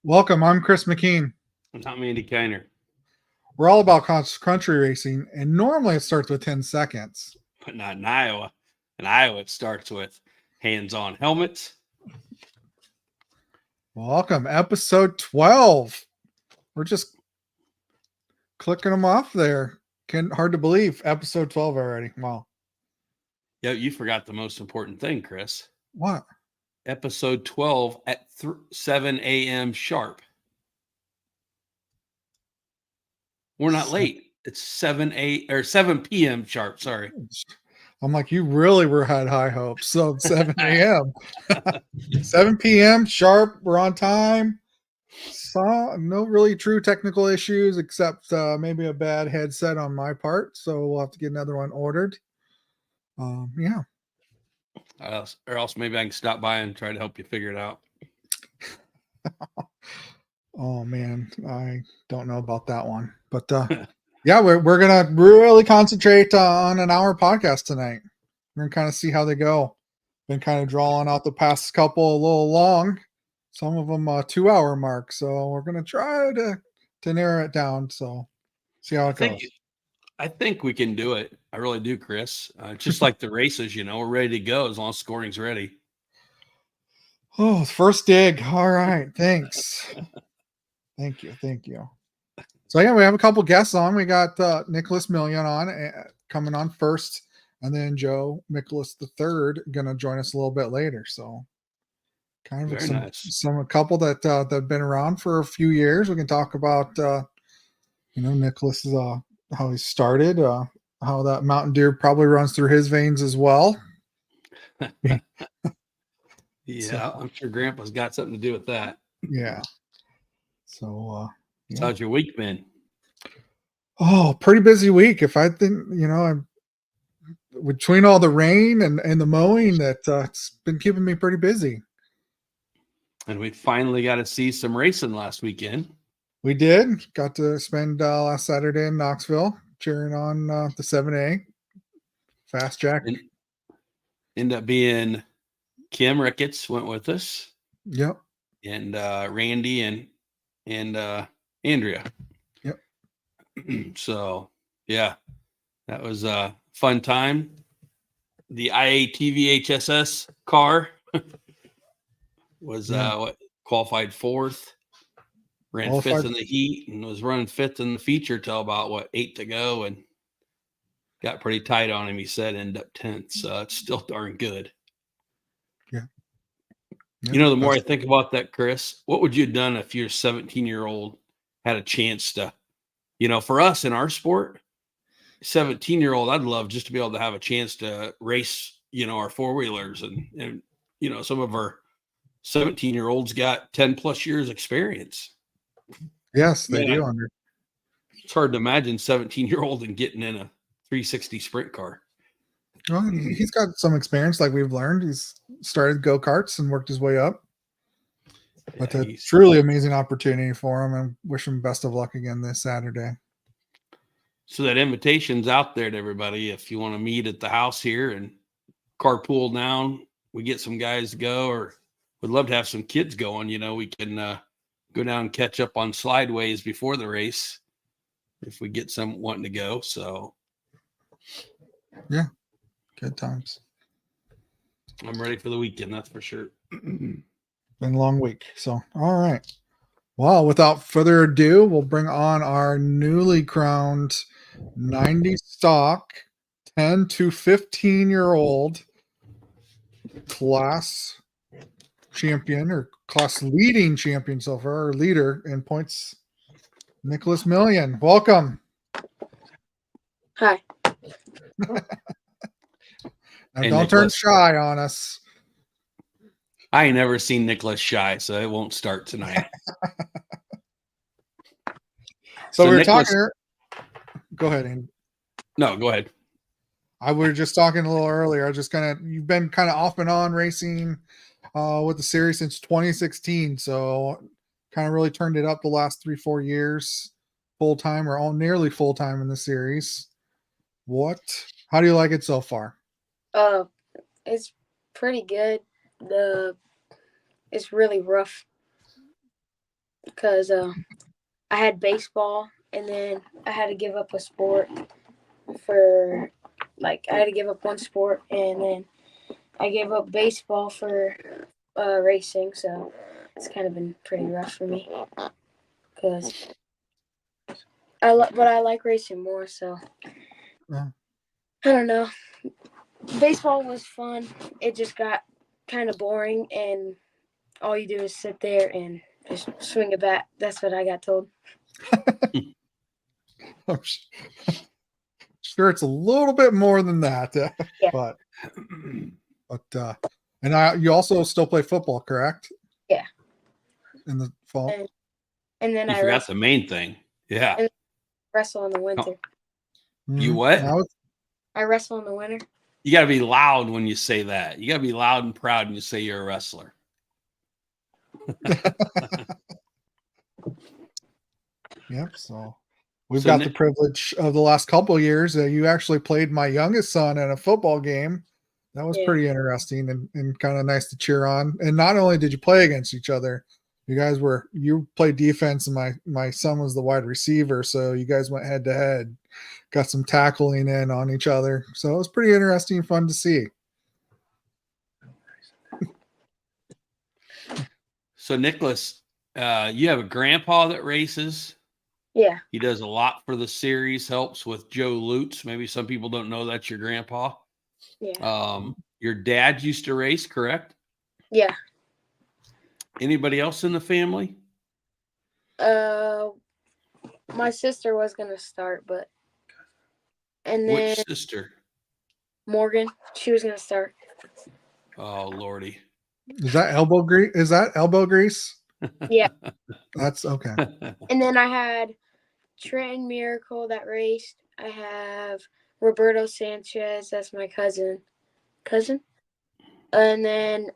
Welcome. I'm Chris McKean. I'm not Andy Kiner, We're all about country racing, and normally it starts with 10 seconds. but not in Iowa. In Iowa, it starts with hands-on helmets. Welcome, episode 12. We're just clicking them off there. Hard to believe, episode 12 already. Wow. Yeah, you forgot the most important thing, Chris. What? Episode 12 at 7 a.m. sharp. We're not late. It's 7 p.m. sharp. Sorry. I'm like, you really had high hopes. So 7 a.m. 7 p.m. sharp. We're on time. So no really true technical issues except maybe a bad headset on my part. So we'll have to get another one ordered. Yeah. Or else maybe I can stop by and try to help you figure it out. Oh man, I don't know about that one, but yeah, we're gonna really concentrate on an hour podcast tonight. We're gonna kind of see how they go. Been kind of drawing out the past couple a little long, some of them 2 hour mark. So we're gonna try to narrow it down. So see how it goes. I think we can do it. I really do, Chris. Just like the races, we're ready to go as long as scoring's ready. Oh, first dig. All right, thanks. Thank you. So yeah, we have a couple guests on. We got Miklus on coming on first, and then Joe Miklus III gonna join us a little bit later. So kind of a couple that have been around for a few years. We can talk about Miklus how he started, how that Mountain Dew probably runs through his veins as well. Yeah, I'm sure Grandpa's got something to do with that. Yeah. So yeah. How's your week been? Oh, pretty busy week. If I think, I'm between all the rain and the mowing, that it's been keeping me pretty busy. And we finally got to see some racing last weekend. We did. Got to spend last Saturday in Knoxville cheering on the 7A Fast Jack. Ended up being Kim Ricketts went with us. Yep. And Randy and Andrea. Yep. So yeah, that was a fun time. The IATV HSS car was qualified fourth, ran fifth in the heat, and was running fifth in the feature till about 8 to go, and got pretty tight on him. He said ended up 10th, so it's still darn good. Yeah. The more I think about that, Chris, what would you have done if your 17-year-old had a chance to, for us in our sport, 17-year-old, I'd love just to be able to have a chance to race, our four-wheelers and some of our 17-year-olds got 10 plus years experience. Yes, they do. It's hard to imagine 17-year-old and getting in a 360 sprint car. Well, he's got some experience, like we've learned. He's started go-karts and worked his way up. But a truly amazing opportunity for him, and wish him best of luck again this Saturday. So that invitation's out there to everybody. If you want to meet at the house here and carpool down, we get some guys to go, or would love to have some kids going. We can go down and catch up on slideways before the race if we get some wanting to go. So yeah, good times. I'm ready for the weekend, that's for sure. Been a long week. So, all right. Well, without further ado, we'll bring on our newly crowned 90 stock 10 to 15-year-old class champion, or class leading champion so far, or leader in points, Miklus. Welcome. Hi. Now, don't turn shy on us. I ain't never seen Miklus shy, so it won't start tonight. So we're talking. Go ahead, Andy. No, go ahead. We were just talking a little earlier. You've been kind of off and on racing with the series since 2016. So kind of really turned it up the last 3-4 years, full time or all nearly full time in the series. How do you like it so far? It's pretty good. It's really rough. because I had baseball, and then I had to give up a sport for I had to give up one sport, and then I gave up baseball for racing. So it's kind of been pretty rough for me because but I like racing more. So Yeah. I don't know. Baseball was fun. It just got kind of boring, and all you do is sit there and just swing a bat. That's what I got told. I'm sure it's a little bit more than that, Yeah. but and you also still play football, correct? Yeah. In the fall. And then You I forgot the main thing. Yeah. And wrestle in the winter. You what? I wrestle in the winter. You got to be loud when you say that. You got to be loud and proud when you say you're a wrestler. Yep. So we've got the privilege of the last couple of years. You actually played my youngest son in a football game. That was pretty interesting and kind of nice to cheer on. And not only did you play against each other, you played defense, and my son was the wide receiver. So you guys went head to head, got some tackling in on each other. So it was pretty interesting and fun to see. So Miklus, you have a grandpa that races. Yeah. He does a lot for the series, helps with Joe Lutz. Maybe some people don't know that's your grandpa. Yeah. Your dad used to race, correct? Yeah. Anybody else in the family? My sister was gonna start, and then Which sister? Morgan, she was gonna start. Oh Lordy. Is that elbow grease? Is that elbow grease? Yeah. That's okay. And then I had Trenton Miracle that raced. I have Roberto Sanchez, that's my cousin. And then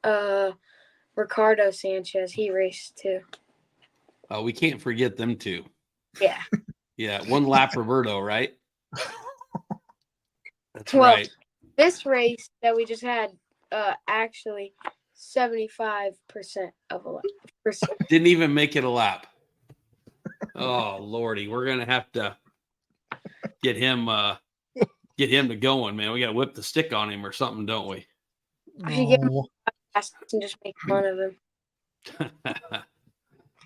Ricardo Sanchez, he raced too. Oh, we can't forget them two. Yeah. Yeah, one lap Roberto, right? That's right. This race that we just had, actually 75% of a lap. Didn't even make it a lap. Oh Lordy, we're gonna have to get him to going, man. We got to whip the stick on him or something, don't we? I should get him and just make fun of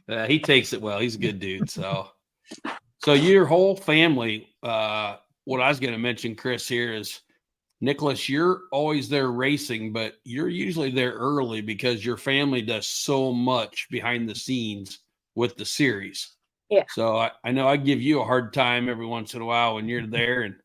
him. He takes it well. He's a good dude. So your whole family. What I was going to mention, Chris, here is Miklus. You're always there racing, but you're usually there early because your family does so much behind the scenes with the series. Yeah. So I know I give you a hard time every once in a while when you're there and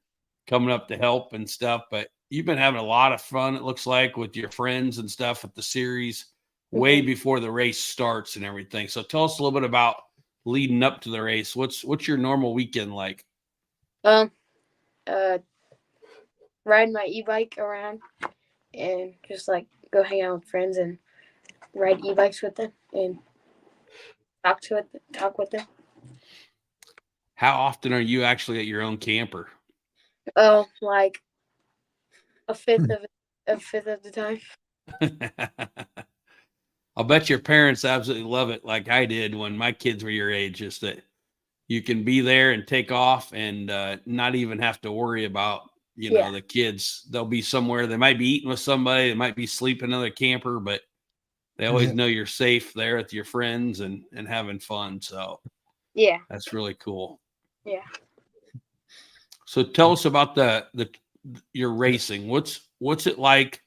coming up to help and stuff, but you've been having a lot of fun, it looks like, with your friends and stuff at the series way before the race starts and everything. So tell us a little bit about leading up to the race. What's your normal weekend like? Ride my e-bike around and just go hang out with friends and ride e-bikes with them and talk with them. How often are you actually at your own camper? Oh, like a fifth of the time. I'll bet your parents absolutely love it like I did when my kids were your age, just that you can be there and take off and not even have to worry about, the kids. They'll be somewhere. They might be eating with somebody. They might be sleeping in another camper, but they always know you're safe there with your friends and having fun. So yeah, that's really cool. Yeah. So tell us about your racing. What's it like?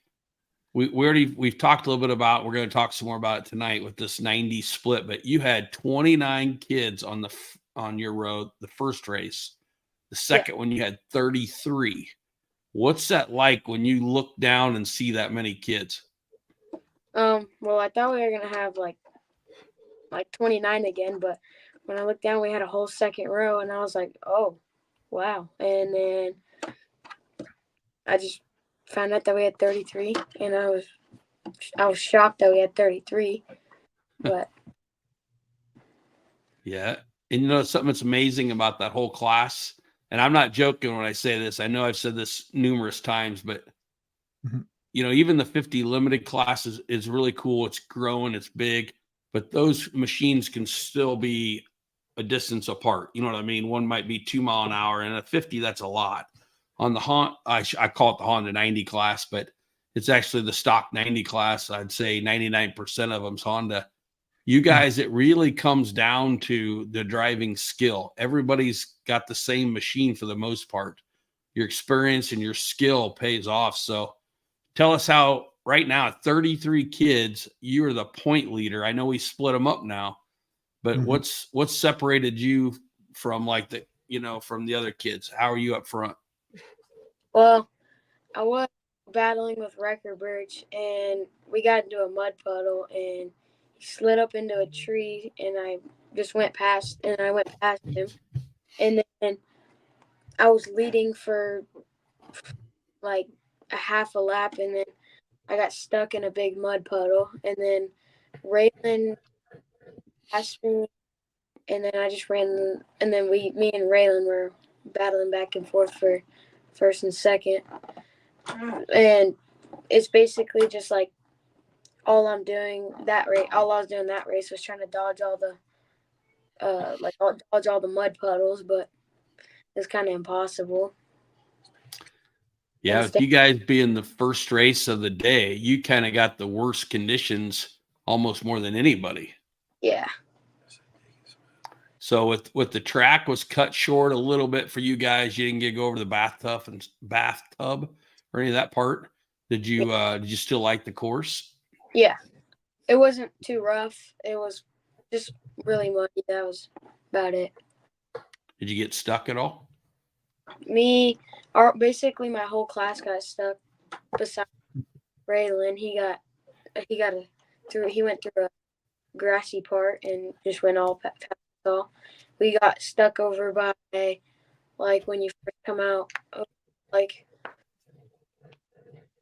We've talked a little bit about. We're going to talk some more about it tonight with this 90 split. But you had 29 kids on your road the first race. The second one you had 33. What's that like when you look down and see that many kids? Well, I thought we were gonna have like 29 again, but when I looked down, we had a whole second row, and I was like, oh, wow. And then I just found out that we had 33, and I was shocked that we had 33, but yeah. And something that's amazing about that whole class, and I'm not joking when I say this. I know I've said this numerous times, but even the 50 limited class is really cool. It's growing, it's big, but those machines can still be a distance apart. You know what I mean? One might be 2 mile an hour, and at 50, that's a lot. On the Honda, I call it the Honda 90 class, but it's actually the stock 90 class. I'd say 99% of them's Honda. You guys, it really comes down to the driving skill. Everybody's got the same machine for the most part. Your experience and your skill pays off. So tell us how right now, 33 kids, you are the point leader. I know we split them up now, but what's separated you from like the, from the other kids? How are you up front? Well, I was battling with Wrecker Birch, and we got into a mud puddle, and he slid up into a tree, and I went past him, and then I was leading for like a half a lap, and then I got stuck in a big mud puddle, and then Raylan passed me, and then I just ran, and then me and Raylan were battling back and forth for first and second, and it's basically just like all I was doing that race was trying to dodge all the dodge all the mud puddles, but it's kind of impossible. Yeah, with you guys being the first race of the day, you kind of got the worst conditions almost more than anybody. Yeah. So with the track was cut short a little bit for you guys, you didn't get to go over the bathtub or any of that part. Did you still like the course? Yeah. It wasn't too rough. It was just really muddy. That was about it. Did you get stuck at all? Basically my whole class got stuck besides Raylan. He went through a grassy part and just went all past all. We got stuck over by like when you first come out, like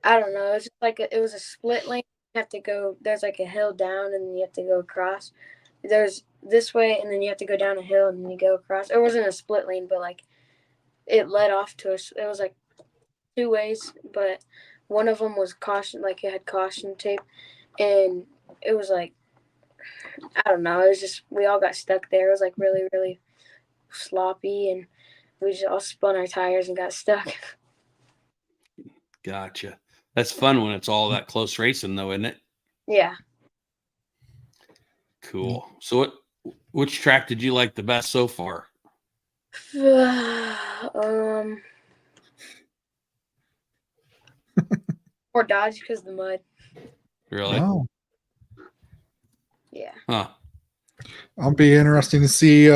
I don't know, it's just like it was a split lane. You have to go, there's like a hill down and then you have to go across. There's this way and then you have to go down a hill and then you go across. It wasn't a split lane, but like it led off to us. It was like two ways, but one of them was caution, like it had caution tape, and it was like I don't know. It was just we all got stuck there. It was like really, really sloppy, and we just all spun our tires and got stuck. Gotcha. That's fun when it's all that close racing, though, isn't it? Yeah. Cool. So, which track did you like the best so far? Or Dodge because of the mud. Really? Oh. Yeah. Huh. I'll be interesting to see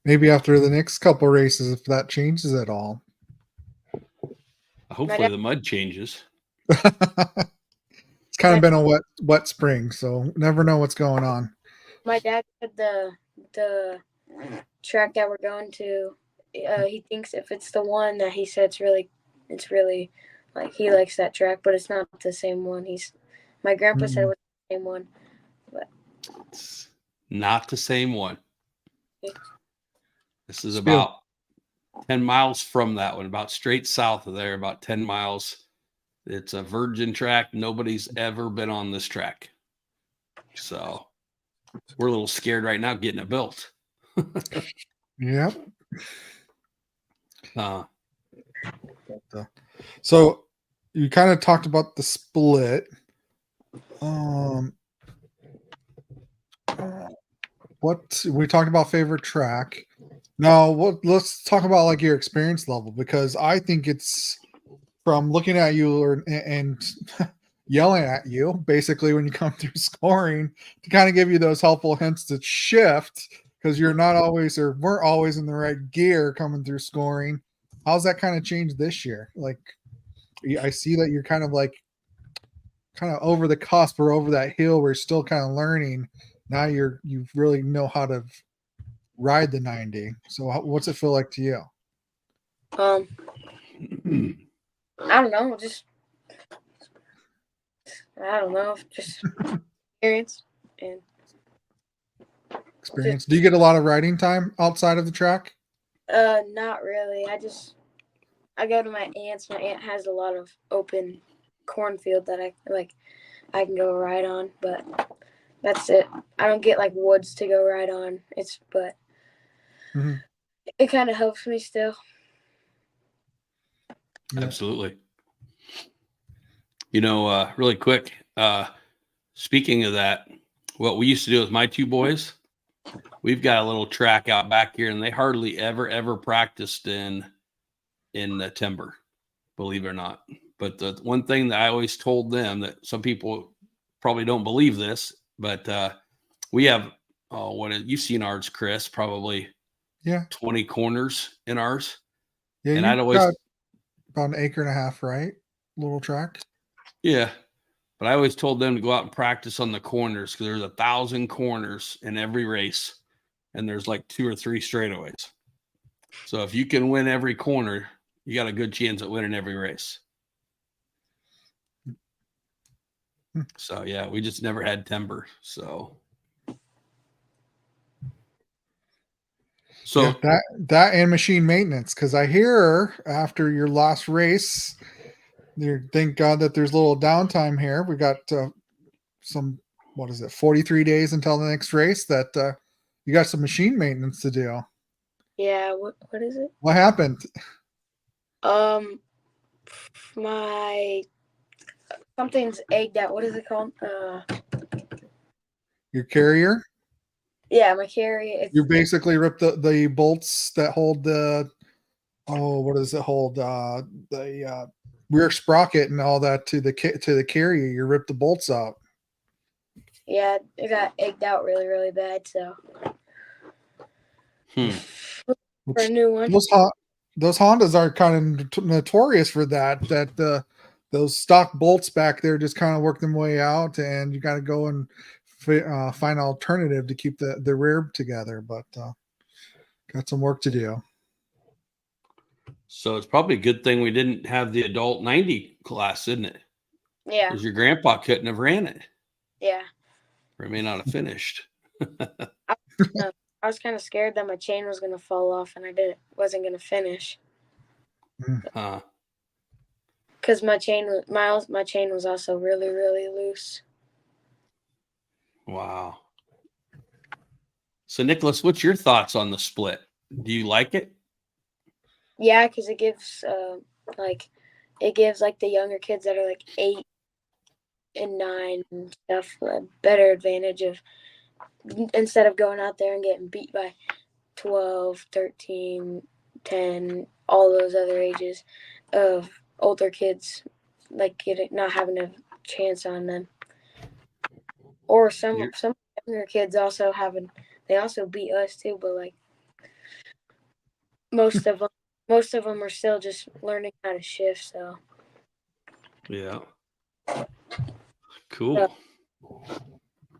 maybe after the next couple races if that changes at all. Hopefully the mud changes. It's kind of been a wet spring, so never know what's going on. My dad said the track that we're going to, he thinks if it's the one that he said it's really like he likes that track, but it's not the same one. My grandpa said it was the same one, but it's not the same one. This is Spiel. about 10 miles from that one, about straight south of there, about 10 miles. It's a virgin track. Nobody's ever been on this track. So we're a little scared right now getting it built. Yep. So you kind of talked about the split. What we talked about favorite track. Now, let's talk about like your experience level, because I think it's from looking at you and yelling at you basically when you come through scoring to kind of give you those helpful hints to shift, because you're not always or weren't always in the right gear coming through scoring. How's that kind of changed this year? Like, I see that you're kind of over the cusp or over that hill where you're still kind of learning. Now you really know how to ride the 90. So what's it feel like to you? I don't know, just experience and experience. Do you get a lot of riding time outside of the track? Not really. I go to my aunt's. My aunt has a lot of open cornfield that I can go ride on, but that's it. I don't get like woods to go ride on. But Mhm. it kind of helps me still. Yeah. Absolutely. Really quick, speaking of that, what we used to do with my two boys, we've got a little track out back here, and they hardly ever practiced in the timber, believe it or not. But the one thing that I always told them, that some people probably don't believe this, but we have you've seen ours, Chris, probably Yeah. 20 corners in ours. Yeah. And You I'd always, got about an acre and a half, right? Little track. yeah, but I always told them to go out and practice on the corners, because there's 1,000 corners in every race, and there's like 2 or 3 straightaways. So if you can win every corner, you got a good chance at winning every race. So yeah, we just never had timber. So Yeah, that and machine maintenance, because I hear after your last race, thank God that there's a little downtime here. We got some, what is it, 43 days until the next race, that you got some machine maintenance to do. Yeah, what is it? What happened? My something's egged out. What is it called? Your carrier? Yeah, my carrier. You basically ripped the bolts that hold the, what does it hold? The rear sprocket and all that to the carrier. You ripped the bolts out. Yeah, it got egged out really, really bad. So for a new one. Those Hondas are kind of notorious for that. Those stock bolts back there just kind of work them way out, and you got to go and find an alternative to keep the rear together. But got some work to do. So it's probably a good thing we didn't have the adult 90 class, isn't it? Yeah. Because your grandpa couldn't have ran it. Yeah. Or may not have finished. I was kind of scared that my chain was going to fall off, and wasn't going to finish. Because my chain was also really, really loose. Wow. So Niklus, what's your thoughts on the split? Do you like it? Yeah, because it gives the younger kids that are like 8 and 9 and stuff a better advantage of, instead of going out there and getting beat by 12, 13, 10, all those other ages of older kids, like not having a chance on them. Or some younger kids also they also beat us too, but like most of them are still just learning how to shift. So yeah, cool.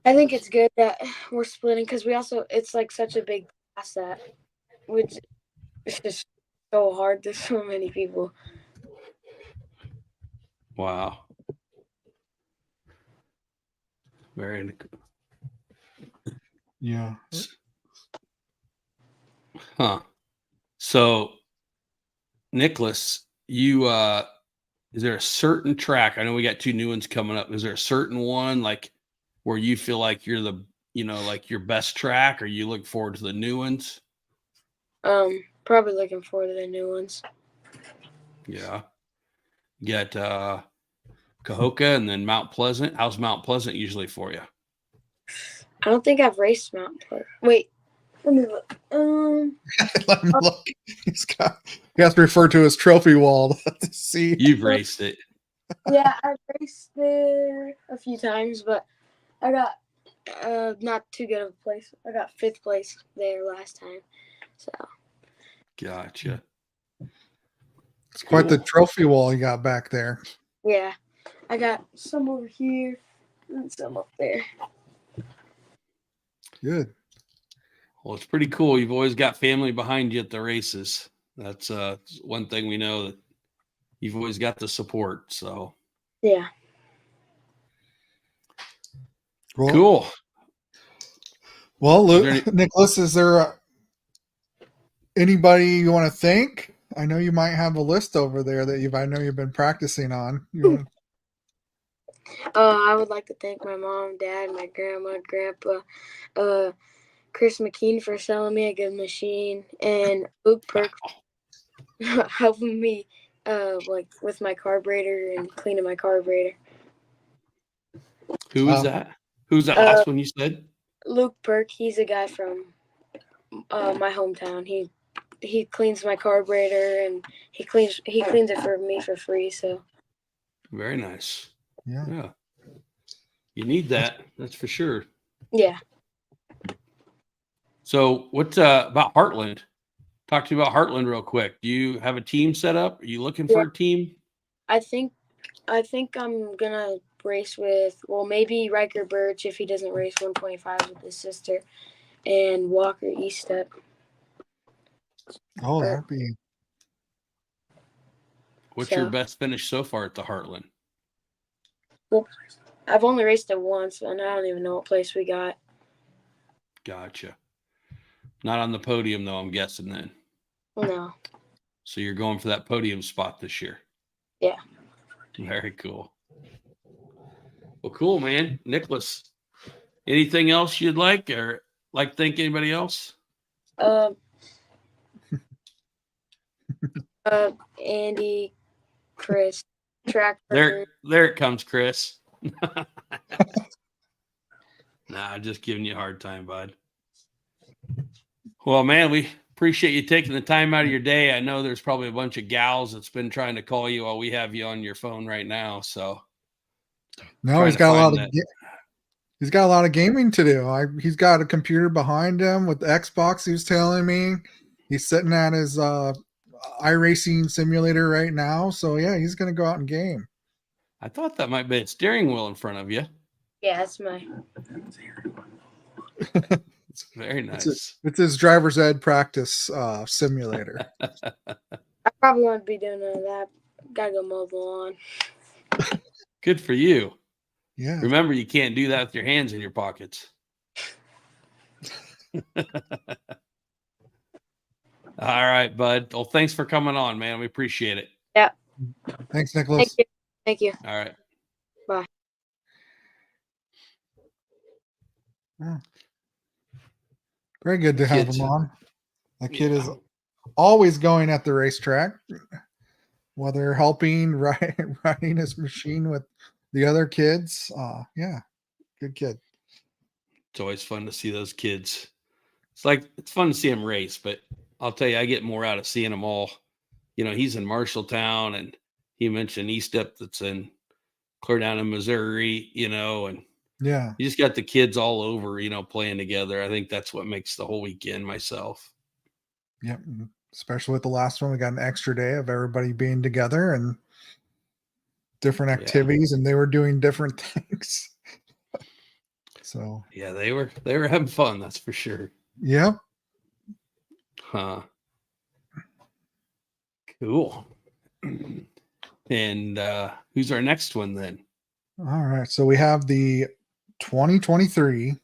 I think it's good that we're splitting, because it's like such a big class that it's just so hard. There's so many people. Wow. Very. Yeah. Huh. So, Niklus, you is there a certain track? I know we got 2 new ones coming up. Is there a certain one like where you feel like you're like your best track, or you look forward to the new ones? Probably looking forward to the new ones. Yeah. You got Cahokia and then Mount Pleasant. How's Mount Pleasant usually for you? I don't think I've raced Mount Pleasant. Wait, let me look. Let me look. He has to refer to his trophy wall to see. You've raced it. Yeah, I've raced there a few times, but I got not too good of a place. I got 5th place there last time. So Gotcha. It's quite the trophy wall you got back there. yeah, I got some over here and some up there. Good. Well, it's pretty cool. You've always got family behind you at the races. That's one thing we know, that you've always got the support. So yeah. Cool. Well, Luke, Niklus, is there anybody you want to thank? I know you might have a list over there that I know you've been practicing on. I would like to thank my mom, dad, my grandma, grandpa, Chris McKean for selling me a good machine, and Luke Perk helping me like with my carburetor and cleaning my carburetor. Who is that? Who's that Uh, last one you said? Luke Perk, he's a guy from my hometown. He cleans my carburetor and he cleans it for me for free. So Very nice. Yeah. Yeah. You need that. That's for sure. yeah. So what about Heartland? Talk to me about Heartland real quick. Do you have a team set up? Are you looking for a team? I think I'm gonna race with maybe Riker Birch if he doesn't race 125 with his sister, and Walker Eastep. Oh, that'd be. What's your best finish so far at the Heartland? Well, I've only raced it once, and I don't even know what place we got. Gotcha. Not on the podium though, I'm guessing then. No. So you're going for that podium spot this year. Yeah. Very cool. Well, cool, man. Miklus, anything else you'd like or like to thank anybody else? Andy, Chris, track record. There it comes, Chris. Nah, just giving you a hard time, bud. Well, man, we appreciate you taking the time out of your day. I know there's probably a bunch of gals that's been trying to call you while we have you on your phone right now. So no, he's got a lot of gaming to do. He's got a computer behind him with the Xbox. He was telling me he's sitting at his iRacing simulator right now. So yeah, he's going to go out and game. I thought that might be a steering wheel in front of you. Yeah, that's my. It's very nice. It's his driver's ed practice simulator. I probably won't be doing none of that. Gotta go mow the lawn. Good for you. Yeah. Remember, you can't do that with your hands in your pockets. All right, bud. Well, thanks for coming on, man. We appreciate it. Yeah. Thanks, Miklus. Thank you. All right. Bye. Yeah. Very good to have him on. That kid is always going at the racetrack, whether helping riding his machine with the other kids. Yeah, good kid. It's always fun to see those kids. It's fun to see them race, but I'll tell you, I get more out of seeing them all. You know, he's in Marshalltown, and he mentioned Eastep that's in clear down in Missouri, you know, and yeah, you just got the kids all over, you know, playing together. I think that's what makes the whole weekend myself. Yep. Especially with the last one, we got an extra day of everybody being together and different activities, and they were doing different things. So yeah, they were having fun, that's for sure. Yep. Huh. Cool. And who's our next one then? All right. So we have the 2023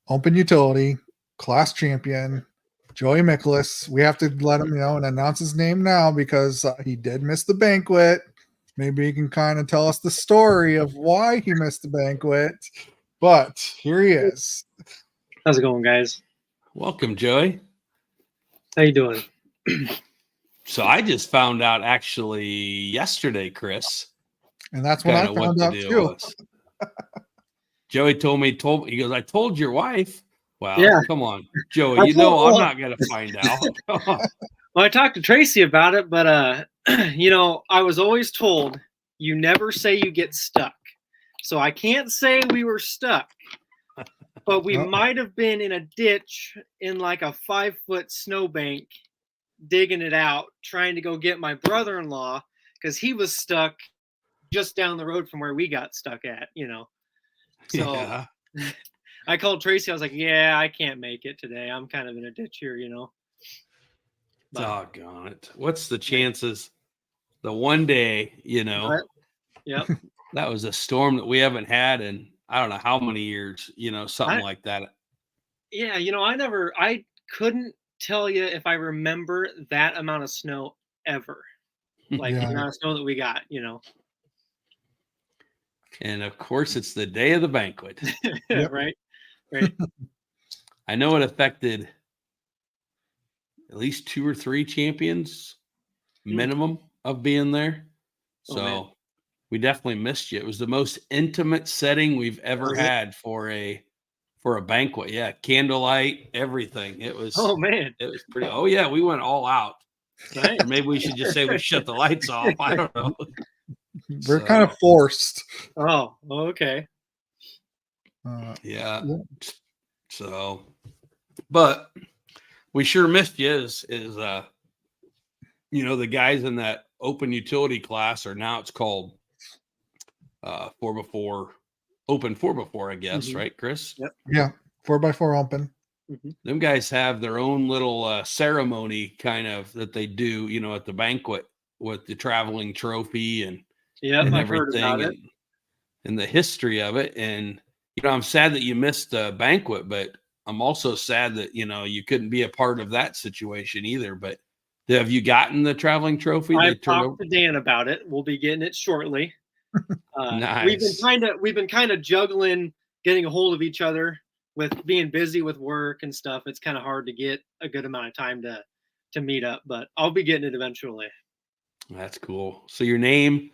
Open Utility Class Champion, Joey Miklus. We have to let him know and announce his name now because he did miss the banquet. Maybe he can kind of tell us the story of why he missed the banquet. But here he is. How's it going, guys? Welcome, Joey. How you doing? So I just found out actually yesterday, Chris. And that's when I found out too. Joey told me, he goes, I told your wife. Well, yeah. Come on, Joey, I'm not going to find out. Well, I talked to Tracy about it, but, you know, I was always told you never say you get stuck. So I can't say we were stuck, but we might have been in a ditch in like a 5-foot snowbank, digging it out, trying to go get my brother-in-law because he was stuck just down the road from where we got stuck at, you know. So yeah. I called Tracy. I was like, yeah, I can't make it today. I'm kind of in a ditch here, you know. But, doggone it. What's the chances the one day, you know, yep. That was a storm that we haven't had in I don't know how many years, you know, something like that. Yeah, you know, I couldn't tell you if I remember that amount of snow ever. Like the amount of snow that we got, you know. And of course, it's the day of the banquet. Yep. Right. I know it affected at least 2 or 3 champions minimum of being there. Oh, man. So we definitely missed you. It was the most intimate setting we've ever Was it? had for a banquet. Yeah, candlelight, everything. It was Oh, man. pretty. Oh yeah, we went all out. Nice. Or maybe we should just say we shut the lights off. I don't know. We're kind of forced. Oh, okay. Yeah. Yeah. So, but we sure missed you. The guys in that open utility class are now, it's called 4x4, open 4x4, I guess, Mhm. right, Chris? Yep. Yeah. 4x4 open. Them guys have their own little ceremony kind of that they do, at the banquet with the traveling trophy and Yep, I've heard everything about it. and the history of it. And, I'm sad that you missed the banquet, but I'm also sad that, you couldn't be a part of that situation either. But have you gotten the traveling trophy? I've talked to Dan about it. We'll be getting it shortly. Nice. We've been kind of juggling getting a hold of each other with being busy with work and stuff. It's kind of hard to get a good amount of time to meet up, but I'll be getting it eventually. That's cool. So your name,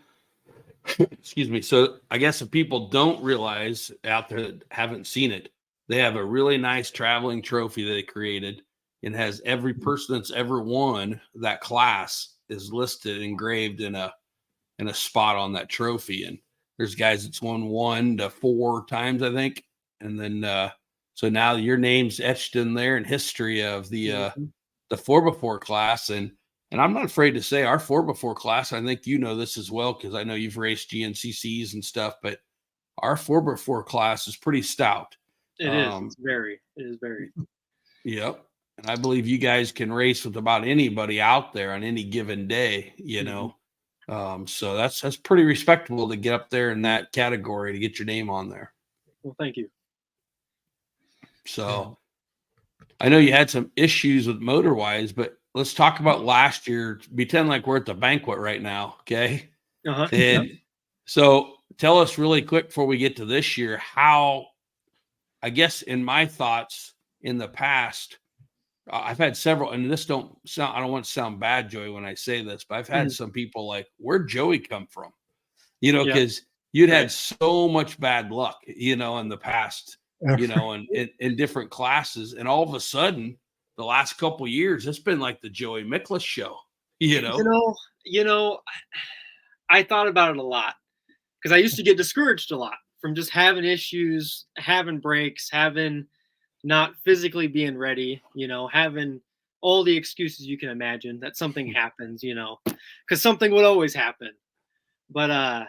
excuse me. So I guess if people don't realize out there that haven't seen it, they have a really nice traveling trophy they created, and has every person that's ever won that class is listed, engraved in a spot on that trophy. And there's guys that's won 1 to 4 times, I think. And then, so now your name's etched in there in history of the 4x4 class. And I'm not afraid to say our 4x4 class, I think this as well, because I know you've raced GNCCs and stuff, but our 4x4 class is pretty stout. It is very. Yep. And I believe you guys can race with about anybody out there on any given day, so that's pretty respectable to get up there in that category to get your name on there. Well, thank you. So I know you had some issues with motor-wise, but let's talk about last year. Pretend like we're at the banquet right now, okay? Uh-huh. And so tell us really quick before we get to this year how, I guess in my thoughts in the past, I've had several, and I don't want to sound bad, Joey, when I say this, but I've had some people like, where'd Joey come from? Because you'd had so much bad luck, in the past, and in different classes. And all of a sudden, the last couple of years, it's been like the Joey Miklus show, I thought about it a lot because I used to get discouraged a lot from just having issues, having breaks, having not physically being ready, having all the excuses you can imagine that something happens, because something would always happen. But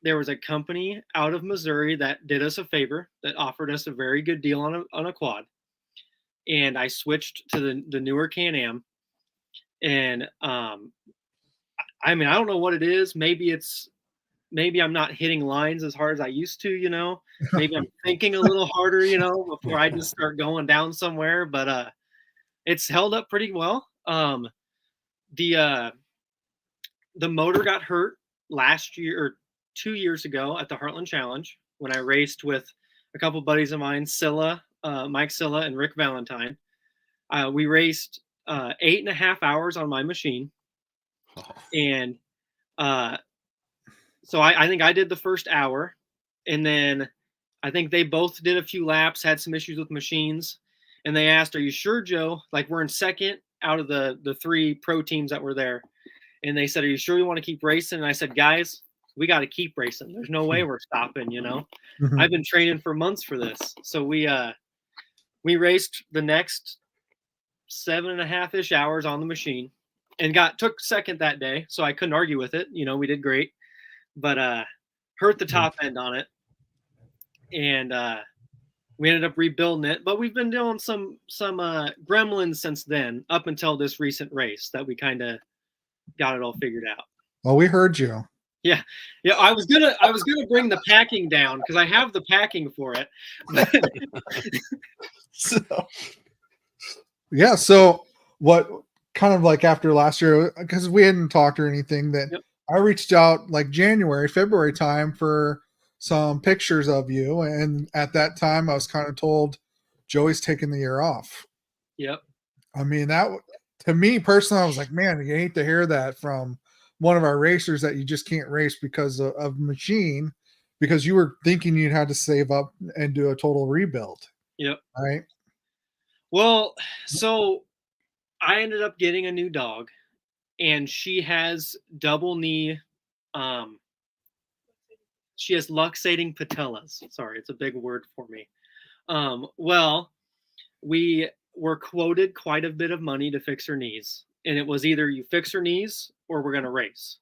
there was a company out of Missouri that did us a favor, that offered us a very good deal on a quad. And I switched to the newer Can-Am. And I don't know what it is. Maybe I'm not hitting lines as hard as I used to, maybe I'm thinking a little harder, before I just start going down somewhere, but it's held up pretty well. The motor got hurt last year or 2 years ago at the Heartland Challenge when I raced with a couple buddies of mine, Mike Silla and Rick Valentine. We raced 8.5 hours on my machine. And so I think I did the first hour, and then I think they both did a few laps, had some issues with machines, and they asked, "Are you sure, Joe? Like, we're in second out of the 3 pro teams that were there." And they said, "Are you sure you want to keep racing?" And I said, "Guys, we got to keep racing. There's no way we're stopping, I've been training for months for this." So we raced the next 7.5-ish hours on the machine and took second that day. So I couldn't argue with it. We did great, but hurt the top end on it. And we ended up rebuilding it, but we've been doing some gremlins since then, up until this recent race that we kind of got it all figured out. Well, we heard you. Yeah. I was gonna bring the packing down because I have the packing for it. So what kind of like after last year, because we hadn't talked or anything, that I reached out like January, February time for some pictures of you, and at that time I was kind of told Joey's taking the year off. Yep. I mean, to me personally, I was like, man, you hate to hear that from one of our racers that you just can't race because of machine, because you were thinking you'd had to save up and do a total rebuild. Yep. Right. Well, so I ended up getting a new dog, and she has double knee. She has luxating patellas. Sorry, it's a big word for me. Well, we were quoted quite a bit of money to fix her knees, and it was either you fix her knees or we're going to race.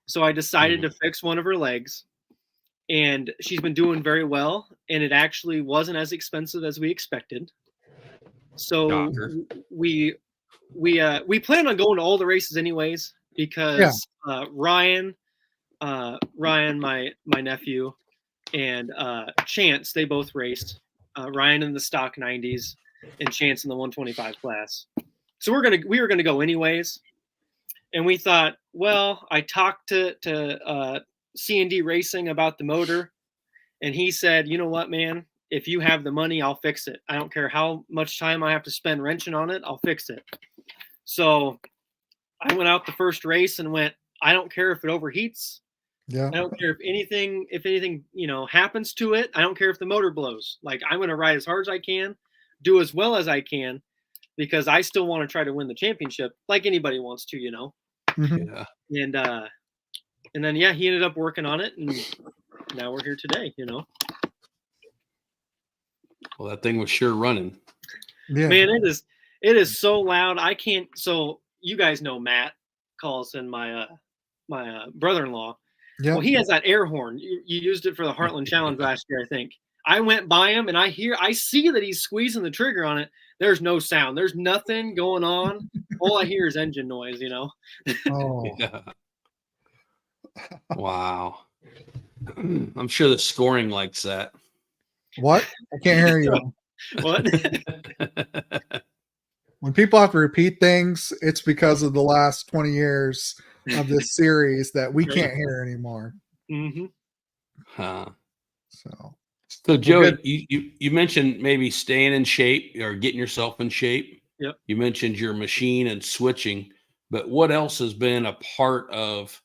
So I decided to fix one of her legs, and she's been doing very well, and it actually wasn't as expensive as we expected. So we plan on going to all the races anyways, because Ryan, my nephew, and Chance, they both raced. Ryan in the stock 90s and Chance in the 125 class. So we were gonna go anyways, and we thought, well, I talked to C&D Racing about the motor, and he said, you know what, man, if you have the money, I'll fix it. I don't care how much time I have to spend wrenching on it, I'll fix it. So I went out the first race and went, I don't care if it overheats. Yeah. I don't care if anything, happens to it. I don't care if the motor blows. Like, I'm going to ride as hard as I can, do as well as I can, because I still want to try to win the championship like anybody wants to, Mm-hmm. Yeah. And then, he ended up working on it, and now we're here today, Well, that thing was sure running. Yeah. Man, it is so loud. I can't. So you guys know Matt Collison, my brother-in-law. Yeah. Well, he has that air horn. You used it for the Heartland Challenge last year, I think. I went by him and I see that he's squeezing the trigger on it. There's no sound. There's nothing going on. All I hear is engine noise, Oh. Yeah. Wow. I'm sure the scoring likes that. What? I can't hear you. What? When people have to repeat things, it's because of the last 20 years of this series that we can't hear anymore. Mm-hmm. Huh. So Joey, you mentioned maybe staying in shape or getting yourself in shape. Yep. You mentioned your machine and switching, but what else has been a part of?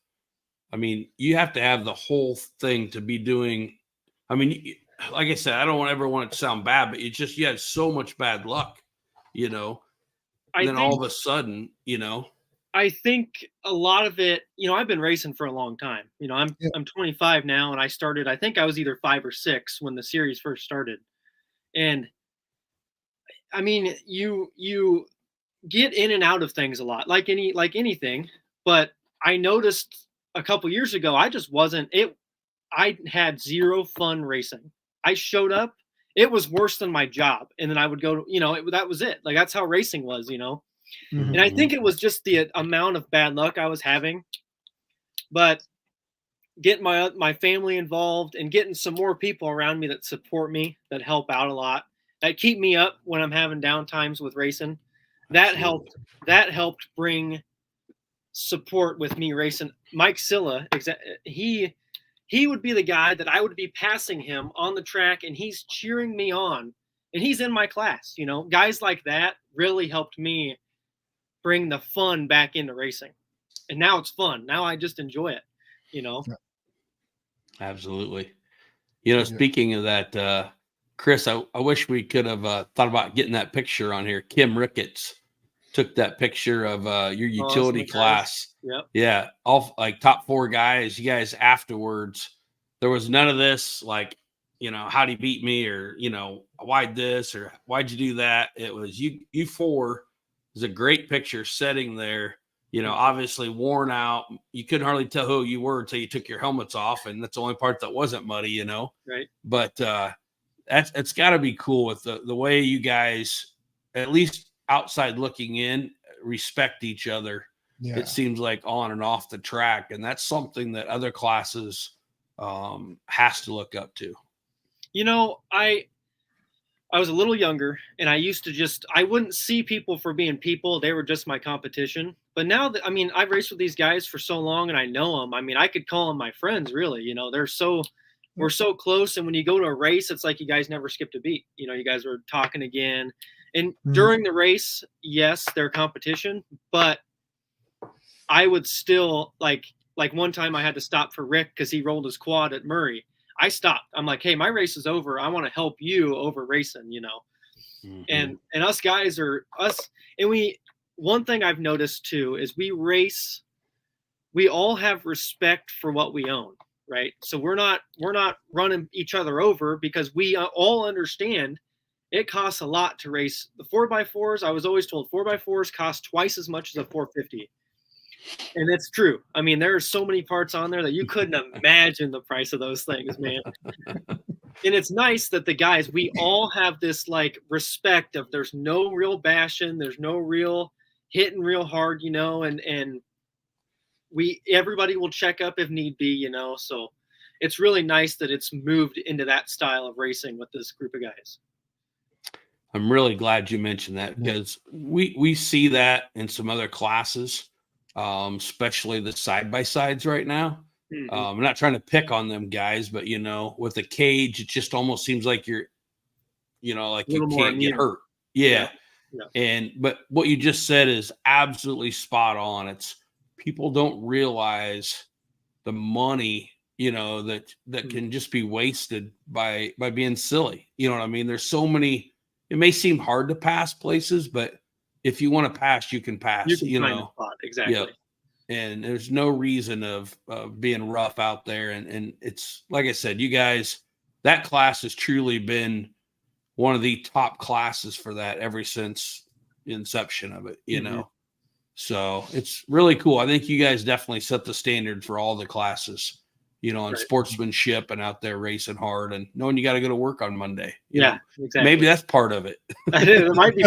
I mean, you have to have the whole thing to be doing. I mean, like I said, I don't ever want it to sound bad, but you had so much bad luck, all of a sudden, I think a lot of it, I've been racing for a long time. I'm 25 now, and I started, I think I was either 5 or 6 when the series first started. And I mean, you get in and out of things a lot, like anything. But I noticed a couple years ago, I had zero fun racing. I showed up, it was worse than my job. And then I would go, that was it. Like, that's how racing was, Mm-hmm. And I think it was just the amount of bad luck I was having. But getting my family involved and getting some more people around me that support me, that help out a lot, that keep me up when I'm having down times with racing, that helped bring support with me racing. Mike Silla, he would be the guy that I would be passing him on the track, and he's cheering me on, and he's in my class. Guys like that really helped me bring the fun back into racing. And now it's fun. Now I just enjoy it, Absolutely. Speaking of that, Chris, I wish we could have thought about getting that picture on here. Kim Ricketts took that picture of your utility class. Yep. Yeah. All like top 4 guys, you guys afterwards. There was none of this, like, how'd he beat me, or, why'd this, or why'd you do that? It was you 4. It was a great picture sitting there, obviously worn out. You couldn't hardly tell who you were until you took your helmets off. And that's the only part that wasn't muddy, Right. But it's got to be cool with the way you guys, at least outside looking in, respect each other. Yeah. It seems like on and off the track. And that's something that other classes has to look up to. I was a little younger, and I used to I wouldn't see people for being people. They were just my competition. But now that, I mean, I've raced with these guys for so long and I know them. I mean, I could call them my friends, really. You know, we're so close. And when you go to a race, it's like you guys never skipped a beat. You know, you guys were talking again. And during the race, yes, they're competition, but I would still like one time I had to stop for Rick because he rolled his quad at Murray. I stopped. I'm like, hey, my race is over. I want to help you over racing, you know. And us guys are us. And one thing I've noticed too is we race. We all have respect for what we own, right? So we're not running each other over because we all understand it costs a lot to race the 4x4s. I was always told 4x4s cost twice as much as a 450. And it's true. I mean, there are so many parts on there that you couldn't imagine the price of those things, man. And it's nice that the guys, we all have this like respect of there's no real bashing, there's no real hitting real hard, you know, and everybody will check up if need be, you know. So it's really nice that it's moved into that style of racing with this group of guys. I'm really glad you mentioned that because we see that in some other classes, especially the side-by-sides right now. I'm not trying to pick on them guys, but, you know, with the cage, it just almost seems like you're, you know, like you can't get hurt. Yeah. But what you just said is absolutely spot on. It's people don't realize the money, you know, that can just be wasted by being silly. You know what I mean? There's so many. It may seem hard to pass places, but if you want to pass, you can pass. You can find a spot. Exactly. Yep. And there's no reason of being rough out there. And it's like I said, you guys, that class has truly been one of the top classes for that ever since the inception of it, you know. So it's really cool. I think you guys definitely set the standard for all the classes, you know, on sportsmanship and out there racing hard and knowing you got to go to work on Monday. You know? Exactly. Maybe that's part of it. It might be.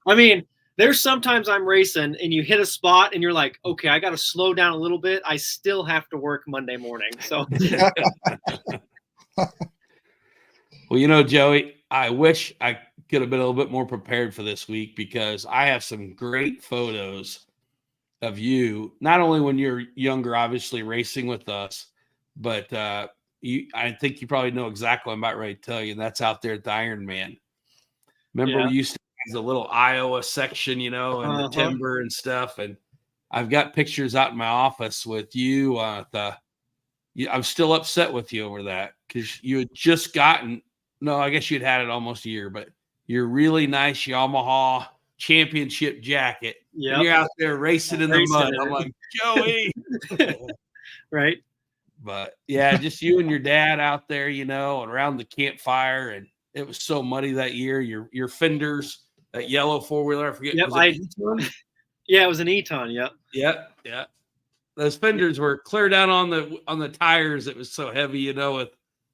I mean, there's sometimes I'm racing and you hit a spot and you're like, okay, I got to slow down a little bit. I still have to work Monday morning. So, well, you know, Joey, I wish I could have been a little bit more prepared for this week because I have some great photos of you, not only when you're younger, obviously racing with us, but I think you probably know exactly what I'm about ready to tell you. And that's out there at the Ironman. Remember we used to have the little Iowa section, you know, and the timber and stuff. And I've got pictures out in my office with you. I'm still upset with you over that because you had just gotten, no, I guess you'd had it almost a year, but your really nice Yamaha championship jacket. Yeah, you're out there racing in the mud. I'm like, Joey. Right. But yeah, just you and your dad out there, you know, around the campfire. And it was so muddy that year. Your fenders, that yellow 4-wheeler, I forget. Yep, yeah, it was an Eton. Yep. Yeah. Those fenders were clear down on the tires. It was so heavy, you know,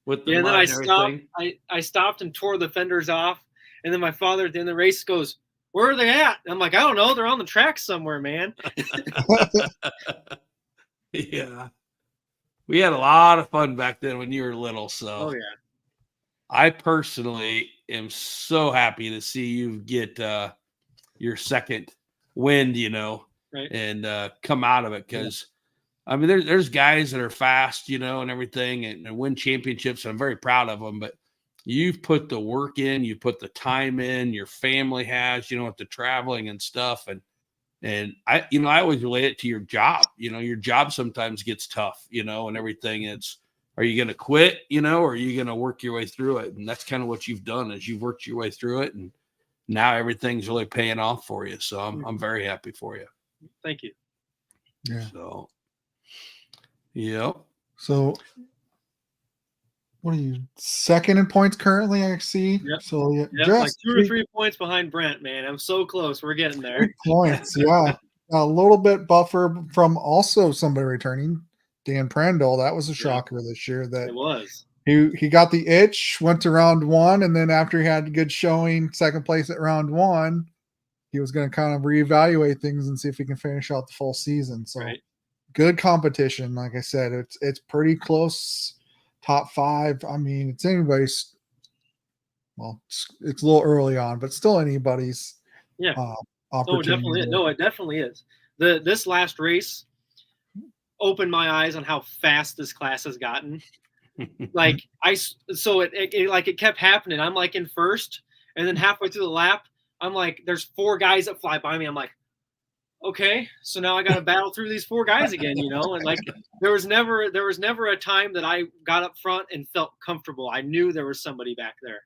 with the mud and everything. I stopped and tore the fenders off. And then my father at the end of the race goes, where are they at? And I'm like, I don't know. They're on the track somewhere, man. Yeah. We had a lot of fun back then when you were little. So I personally am so happy to see you get your second wind, you know, and come out of it. Because, I mean, there's guys that are fast, you know, and everything and win championships. And I'm very proud of them. But you've put the work in, you put the time in, your family has, you know, with the traveling and stuff. And I always relate it to your job. You know, your job sometimes gets tough, you know, and everything. Are you going to quit, you know, or are you going to work your way through it? And that's kind of what you've done is you've worked your way through it. And now everything's really paying off for you. So I'm very happy for you. Thank you. Yeah. So, yeah. So what are you, second in points currently? I see. Yep. So just like 2 or 3 points behind Brent, man. I'm so close. We're getting there. 3 points, yeah. A little bit buffer from also somebody returning, Dan Prandl. That was a shocker this year. That it was. He got the itch, went to round one, and then after he had a good showing, second place at round one, he was going to kind of reevaluate things and see if he can finish out the full season. So good competition. Like I said, it's pretty close. Top 5. I mean, it's anybody's well, it's a little early on, but still anybody's Yeah. opportunity. It definitely is. This last race opened my eyes on how fast this class has gotten. Like it kept happening. I'm like in first, and then halfway through the lap, I'm like, there's 4 guys that fly by me. I'm like, okay, so now I got to battle through these 4 guys again, you know. And like, there was never a time that I got up front and felt comfortable. I knew there was somebody back there.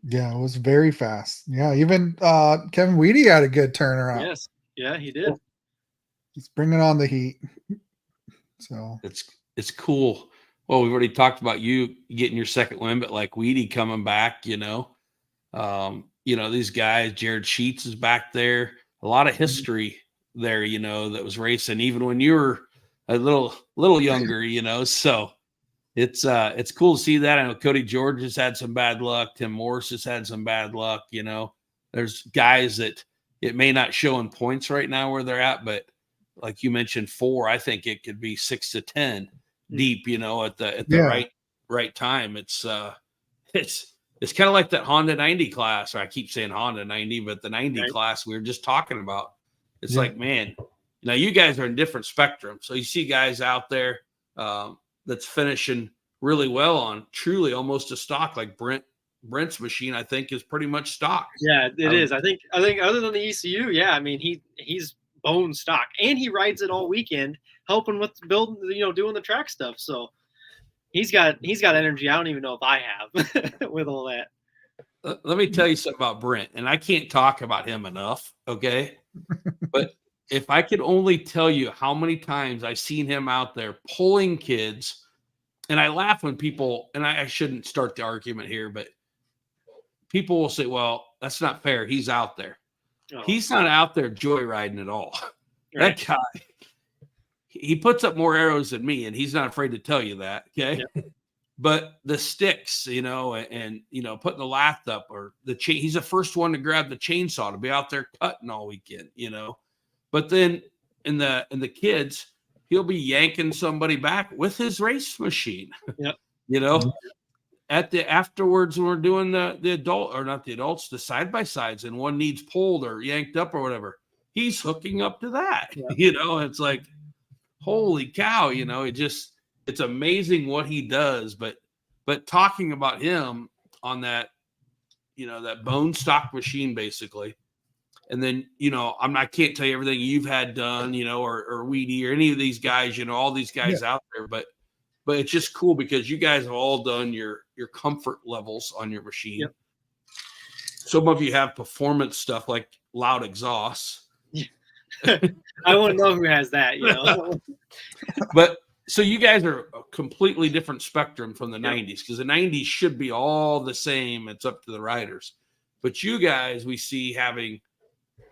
Yeah, it was very fast. Yeah, even Kevin Weedy had a good turnaround. Yes, yeah, he did. He's bringing on the heat. So it's cool. Well, we've already talked about you getting your second win, but like Weedy coming back, you know, these guys, Jared Sheets is back there. A lot of history there, you know, that was racing even when you were a little younger, you know. So it's cool to see that. I know Cody George has had some bad luck. Tim Morris has had some bad luck. You know, there's guys that it may not show in points right now where they're at, but like you mentioned 4, I think it could be 6 to 10 deep, you know, at the right time. It's kind of like that Honda 90 class, or I keep saying Honda 90, but the 90 class we were just talking about. It's like, man, now you guys are in different spectrum. So you see guys out there that's finishing really well on truly almost a stock, like Brent's machine, I think, is pretty much stock. Yeah, it is. I think other than the ECU, yeah, I mean, he's bone stock, and he rides it all weekend, helping with building, you know, doing the track stuff. So he's got energy I don't even know if I have with all that. Let me tell you something about Brent, and I can't talk about him enough, okay? But if I could only tell you how many times I've seen him out there pulling kids, and I laugh when people, and I shouldn't start the argument here, but people will say, well, that's not fair. He's out there. Oh. He's not out there joyriding at all. Right. That guy, he puts up more arrows than me, and he's not afraid to tell you that, okay? Yep. But the sticks, you know, and you know, putting the lath up or the chain, he's the first one to grab the chainsaw to be out there cutting all weekend, you know. But then in the kids, he'll be yanking somebody back with his race machine. Yep. You know, at the afterwards when we're doing the adult, or not the adults, the side by sides, and one needs pulled or yanked up or whatever, he's hooking up to that. Yep. You know, it's like, holy cow, you know, it's amazing what he does, but talking about him on that, you know, that bone stock machine basically. And then, you know, I can't tell you everything you've had done, you know, or Weedy or any of these guys, you know, all these guys out there, but it's just cool because you guys have all done your comfort levels on your machine. Yep. Some of you have performance stuff like loud exhausts. I wouldn't know who has that, you know. But so you guys are a completely different spectrum from the 90s, because the 90s should be all the same. It's up to the riders. But you guys, we see having,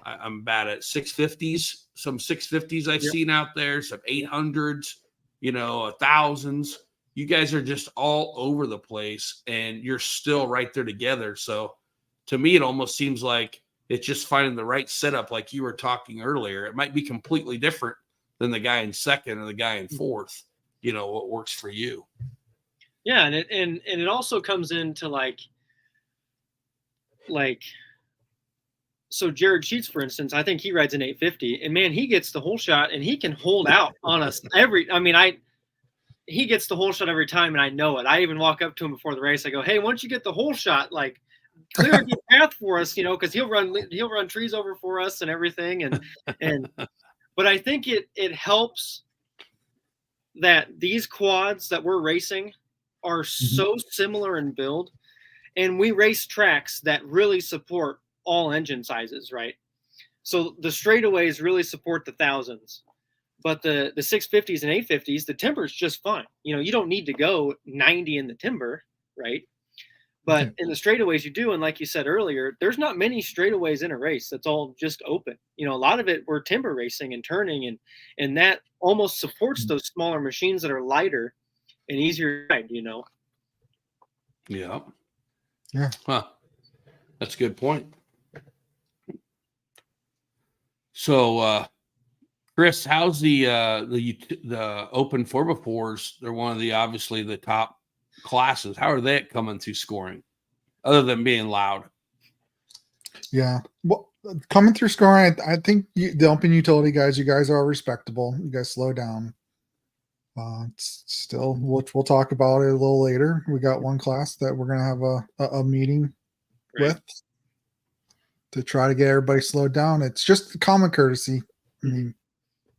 I'm bad at 650s, some 650s I've seen out there, some 800s, you know, 1000s. You guys are just all over the place, and you're still right there together. So to me, it almost seems like it's just finding the right setup, like you were talking earlier. It might be completely different than the guy in second or the guy in fourth, you know, what works for you. Yeah. And it also comes into like, so Jared Sheets, for instance, I think he rides an 850, and man, he gets the whole shot and he can hold out on us he gets the whole shot every time, and I know it. I even walk up to him before the race. I go, hey, once you get the whole shot, like, clear a good path for us, you know, because he'll run trees over for us and everything. And but I think it helps that these quads that we're racing are so similar in build, and we race tracks that really support all engine sizes, right? So the straightaways really support the 1000s, but the 650s and 850s, the timber's just fine. You know, you don't need to go 90 in the timber, right? But in the straightaways you do, and like you said earlier, there's not many straightaways in a race that's all just open. You know, a lot of it we're timber racing and turning, and that almost supports those smaller machines that are lighter and easier to ride, you know? Yeah. Yeah. Huh. That's a good point. So, Chris, how's the Open 4x4s? They're one of the obviously the top classes. How are they coming through scoring? other than being loud. Yeah. Well, coming through scoring, I think the open utility guys, you guys are respectable. You guys slow down. It's still, we'll talk about it a little later. We got one class that we're gonna have a meeting with to try to get everybody slowed down. It's just common courtesy. I mean,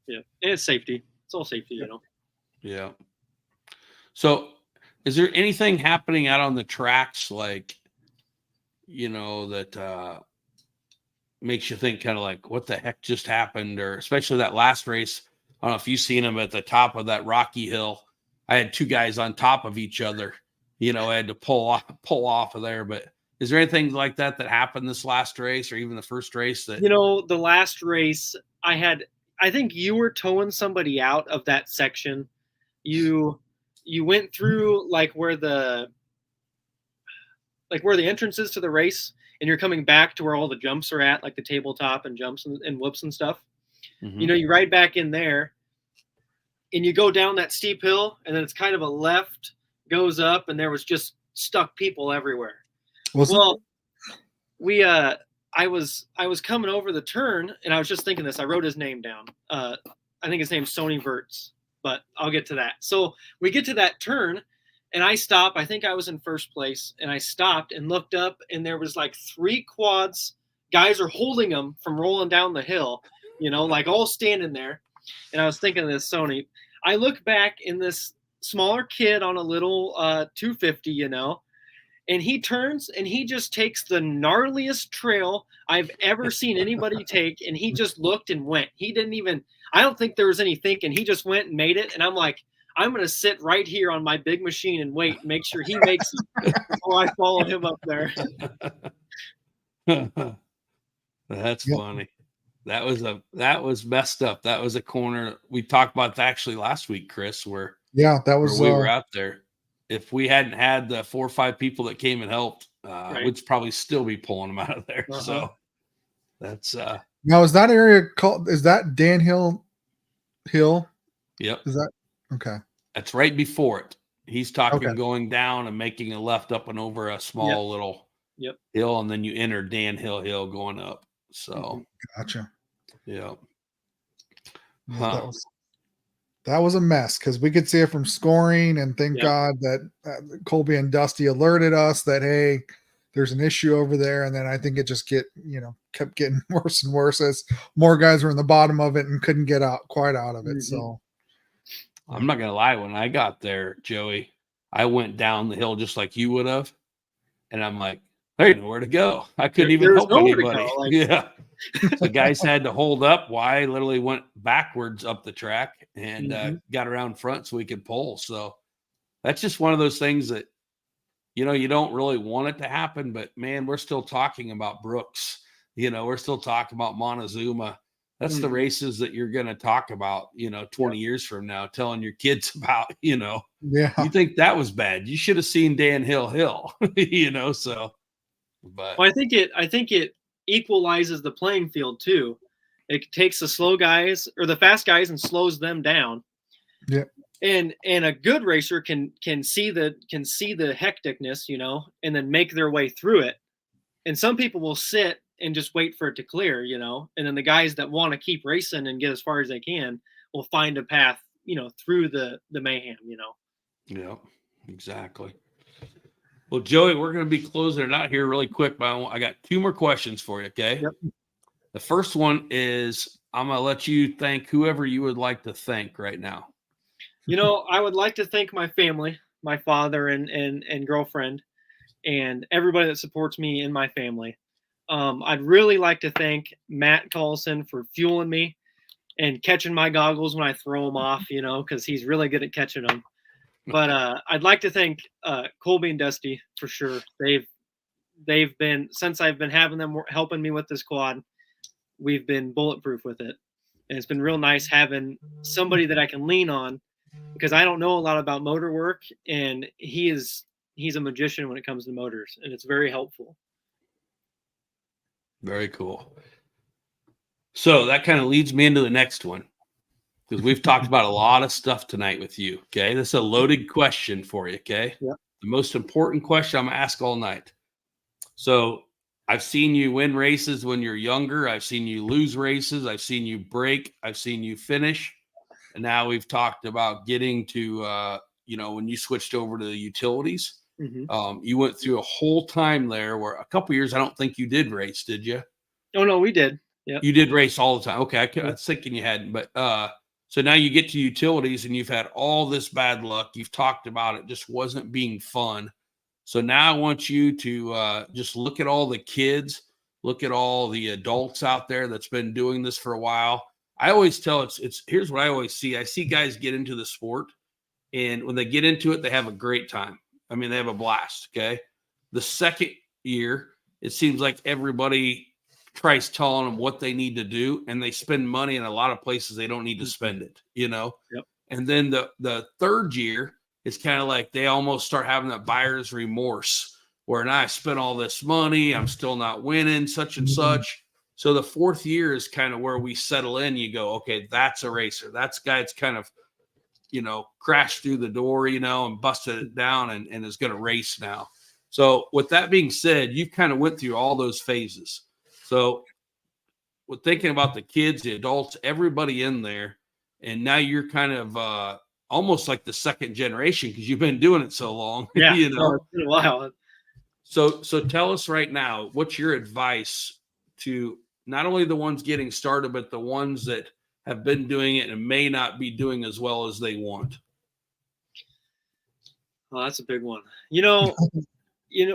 Yeah, and it's safety. It's all safety, you know. Yeah. So, is there anything happening out on the tracks, like, that makes you think kind of like, what the heck just happened? Or especially that last race. I don't know if you've seen them at the top of that rocky hill. I had two guys on top of each other. I had to pull off of there. But is there anything like that happened this last race, or even the first race that the last race I think you were towing somebody out of that section. You went through where the entrance is to the race, and you're coming back to where all the jumps are at, like the tabletop and jumps and whoops and stuff. Mm-hmm. You ride back in there and you go down that steep hill, and then it's kind of a left, goes up, and there was just stuck people everywhere. I was coming over the turn, and I was just thinking this. I wrote his name down. I think his name's Sony Verts, but I'll get to that. So we get to that turn, and I stop. I think I was in first place, and I stopped and looked up, and there was 3 quads. Guys are holding them from rolling down the hill, all standing there. And I was thinking of this, Sony. I look back, in this smaller kid on a little 250, and he turns and he just takes the gnarliest trail I've ever seen anybody take. And he just looked and went. He didn't even, I don't think there was any thinking. He just went and made it. And I'm like, I'm going to sit right here on my big machine and wait, make sure he makes it before I follow him up there. That's funny. That was messed up. That was a corner. We talked about that actually last week, Chris, where we were out there. If we hadn't had the 4 or 5 people that came and helped, we'd probably still be pulling them out of there. Uh-huh. So that's now, is that area called, is that Dan Hill? Yep. Is that okay? That's right before it. He's talking going down and making a left up and over a small little hill, and then you enter Dan Hill going up. So gotcha. Yeah. Huh. That was a mess, because we could see it from scoring, and thank God that Colby and Dusty alerted us that, hey, there's an issue over there. And then I think it just kept getting worse and worse as more guys were in the bottom of it and couldn't get quite out of it. Mm-hmm. So I'm not going to lie. When I got there, Joey, I went down the hill just like you would have. And I'm like, there ain't nowhere to go. I couldn't even help anybody. Yeah. The guys had to hold up while I literally went backwards up the track and got around front so we could pull. So that's just one of those things that, you don't really want it to happen, but man, we're still talking about Brooks. We're still talking about Montezuma. That's the races that you're going to talk about, 20 years from now, telling your kids about, Yeah. You think that was bad. You should have seen Dan Hill, so. But well, I think it equalizes the playing field too. It takes the slow guys or the fast guys and slows them down. Yeah. And a good racer can see the hecticness, and then make their way through it. And some people will sit and just wait for it to clear, and then the guys that want to keep racing and get as far as they can will find a path, through the mayhem, Yeah, exactly. Well, Joey, we're going to be closing it out here really quick, but I got 2 more questions for you, okay? Yep. The first one is, I'm going to let you thank whoever you would like to thank right now. I would like to thank my family, my father and girlfriend, and everybody that supports me in my family. I'd really like to thank Matt Collison for fueling me and catching my goggles when I throw them off, because he's really good at catching them. But I'd like to thank Colby and Dusty for sure. They've been, since I've been having them helping me with this quad, we've been bulletproof with it. And it's been real nice having somebody that I can lean on, because I don't know a lot about motor work, and he's a magician when it comes to motors, and it's very helpful. Very cool. So that kind of leads me into the next one, because we've talked about a lot of stuff tonight with you. Okay. This is a loaded question for you. Okay. Yep. The most important question I'm going to ask all night. So I've seen you win races when you're younger. I've seen you lose races. I've seen you break. I've seen you finish. And now we've talked about getting to, when you switched over to the utilities, you went through a whole time there where a couple years, I don't think you did race, did you? Oh no, we did. Yeah. You did race all the time. Okay. I was thinking you hadn't, but, so now you get to utilities and you've had all this bad luck. You've talked about it just wasn't being fun. So now I want you to just look at all the kids, look at all the adults out there that's been doing this for a while. I always tell it's here's what I always see. I see guys get into the sport, and when they get into it, they have a great time. I mean, they have a blast. Okay. The second year, it seems like everybody tries telling them what they need to do, and they spend money in a lot of places they don't need to spend it, Yep. And then the third year, it's kind of like they almost start having that buyer's remorse where now I spent all this money, I'm still not winning, such and such. So the fourth year is kind of where we settle in. You go, okay, that's a racer. That's a guy that's kind of, crashed through the door, and busted it down and is going to race now. So with that being said, you kind of went through all those phases. So with thinking about the kids, the adults, everybody in there, and now you're kind of almost like the second generation because you've been doing it so long. Yeah, it's been a while. So tell us right now, what's your advice to not only the ones getting started, but the ones that have been doing it and may not be doing as well as they want? Oh, that's a big one.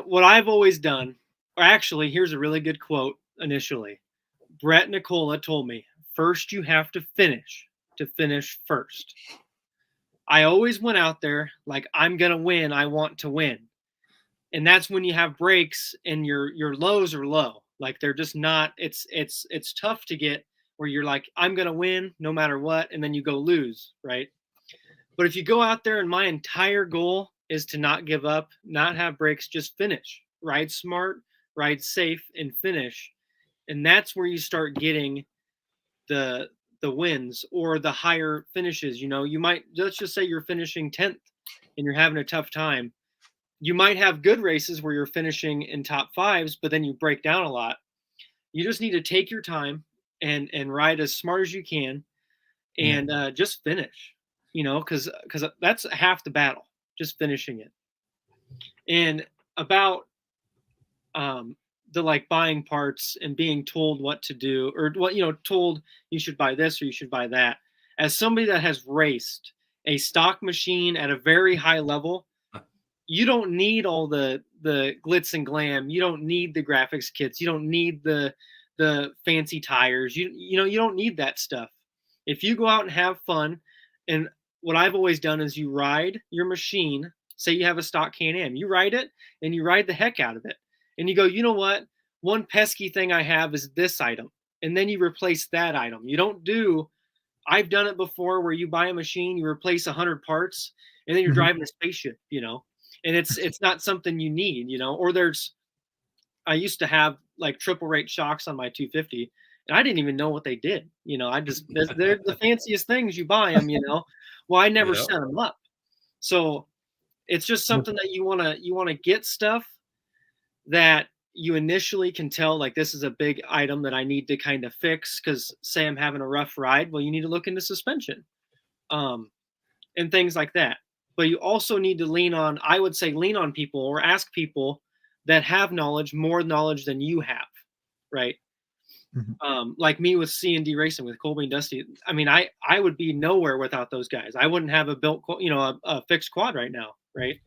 What I've always done, or actually, here's a really good quote initially. Brett Nicola told me, first you have to finish first. I always went out there like, I'm going to win. I want to win. And that's when you have breaks and your lows are low. Like they're just not, it's tough to get where you're like, I'm going to win no matter what. And then you go lose. Right. But if you go out there and my entire goal is to not give up, not have breaks, just finish, ride smart, ride safe and finish. And that's where you start getting the wins or the higher finishes. You might, let's just say you're finishing 10th and you're having a tough time. You might have good races where you're finishing in top fives, but then you break down a lot. You just need to take your time and ride as smart as you can and just finish, because that's half the battle, just finishing it. And about the like buying parts and being told what to do or what, told you should buy this or you should buy that. As somebody that has raced a stock machine at a very high level, you don't need all the glitz and glam. You don't need the graphics kits. You don't need the fancy tires. You don't need that stuff. If you go out and have fun, and what I've always done is you ride your machine. Say you have a stock Can-Am, you ride it and you ride the heck out of it. And you go, you know what? One pesky thing I have is this item. And then you replace that item. You don't do, I've done it before where you buy a machine, you replace 100 parts, and then you're driving a spaceship, and it's not something you need, or I used to have like triple rate shocks on my 250 and I didn't even know what they did. They're the fanciest things you buy them, well, I never set them up. So it's just something that you want to get stuff that you initially can tell, like, this is a big item that I need to kind of fix. Cause say I'm having a rough ride. Well, you need to look into suspension, and things like that. But you also need to lean on people or ask people that have more knowledge than you have. Right. Like me with C&D Racing with Colby and Dusty. I mean, I would be nowhere without those guys. I wouldn't have a fixed quad right now. Right.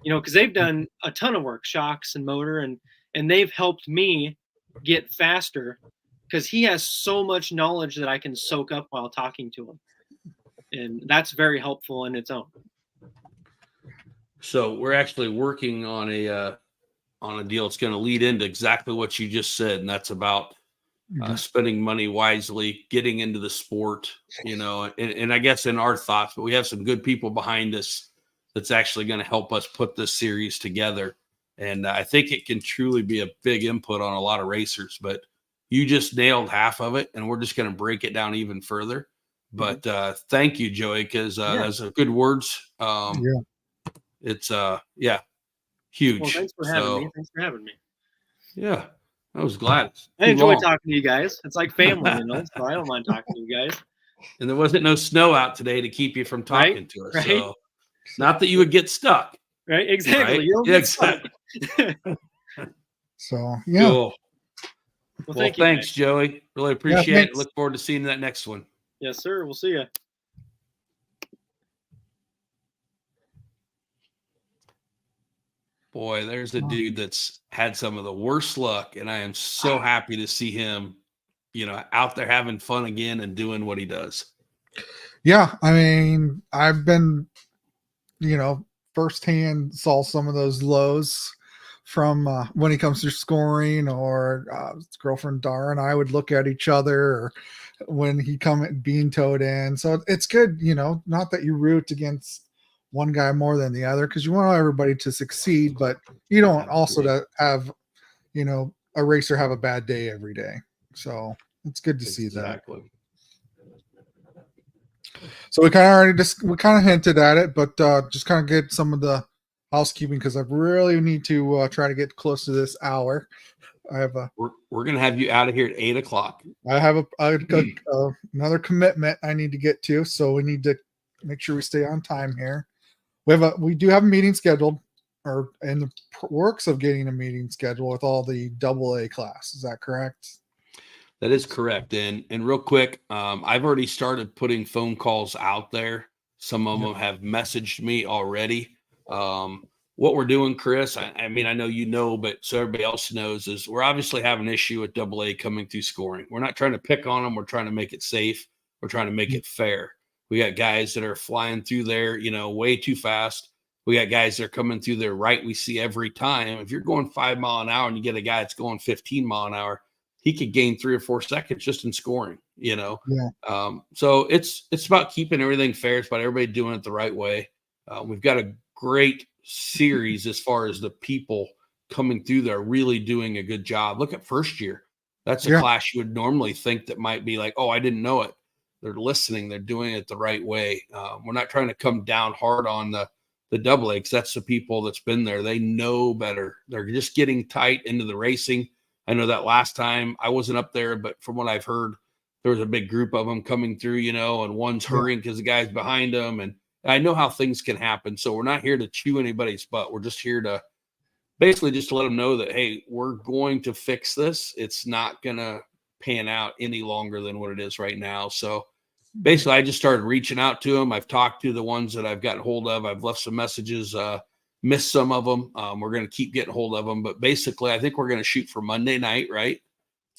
Cause they've done a ton of work, shocks and motor, and they've helped me get faster because he has so much knowledge that I can soak up while talking to him. And that's very helpful in its own. So we're actually working on a deal that's going to lead into exactly what you just said. And that's about spending money wisely, getting into the sport, and I guess in our thoughts, but we have some good people behind us that's actually going to help us put this series together. And I think it can truly be a big input on a lot of racers, but you just nailed half of it and we're just going to break it down even further. But thank you, Joey, because those are good words. It's huge. Well, thanks for having me. Yeah, I was glad. I Too enjoy long. talking to you guys. It's like family, so I don't mind talking to you guys. And there wasn't no snow out today to keep you from Right? talking to us. Right? So not that you would get stuck. Right? Exactly. Right? You don't Yeah, get stuck. exactly. So yeah. Cool. Well, Well, thank you, thanks, guys. Joey. Really appreciate it. thanks. Look forward to seeing that next one. Yes, sir. We'll see you. Boy, there's a dude that's had some of the worst luck, and I am so happy to see him, out there having fun again and doing what he does. Yeah, I mean, I've been, firsthand saw some of those lows from when he comes to scoring, or his girlfriend Dara and I would look at each other, or when he come being towed in. So it's good, not that you root against one guy more than the other, because you want everybody to succeed, but you don't also to have, a racer have a bad day every day. So it's good to see that. Exactly. So we kind of hinted at it, but just kind of get some of the housekeeping, because I really need to try to get close to this hour. We're gonna have you out of here at 8:00. I have another commitment I need to get to, so we need to make sure we stay on time here. We do have a meeting scheduled, or in the works of getting a meeting scheduled with all the AA class. Is that correct? That is correct. And real quick, I've already started putting phone calls out there. Some of them have messaged me already. What we're doing, Chris, I mean, I know you know, but so everybody else knows, is we're obviously having an issue with AA coming through scoring. We're not trying to pick on them. We're trying to make it safe. We're trying to make it fair. We got guys that are flying through there, way too fast. We got guys that are coming through there right. We see every time. If you're going 5 mile an hour and you get a guy that's going 15 mile an hour, he could gain 3 or 4 seconds just in scoring, Yeah. So it's about keeping everything fair. It's about everybody doing it the right way. We've got a great series as far as the people coming through there really doing a good job. Look at first year. That's a class you would normally think that might be like, oh, I didn't know it. They're listening. They're doing it the right way. We're not trying to come down hard on the AA, because that's the people that's been there. They know better. They're just getting tight into the racing. I know that last time I wasn't up there, but from what I've heard, there was a big group of them coming through, and one's hurrying because the guy's behind them. And I know how things can happen. So we're not here to chew anybody's butt. We're just here to basically just to let them know that, hey, we're going to fix this. It's not going to pan out any longer than what it is right now. So basically, I just started reaching out to them. I've talked to the ones that I've gotten hold of. I've left some messages, missed some of them. We're going to keep getting hold of them. But basically, I think we're going to shoot for Monday night, right?